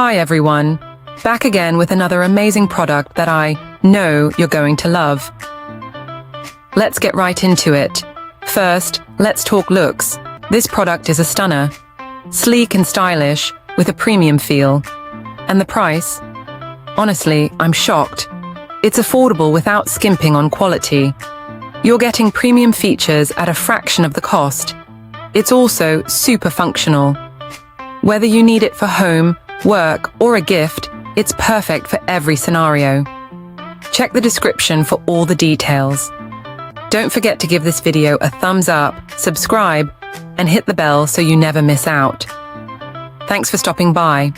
Hi everyone, back again with another amazing product that I know you're going to love. Let's get right into it. First, let's talk looks. This product is a stunner. Sleek and stylish, with a premium feel. And the price? Honestly, I'm shocked. It's affordable without skimping on quality. You're getting premium features at a fraction of the cost. It's also super functional. Whether you need it for home, work, or a gift, it's perfect for every scenario. Check the description for all the details. Don't forget to give this video a thumbs up, subscribe, and hit the bell so you never miss out. Thanks for stopping by.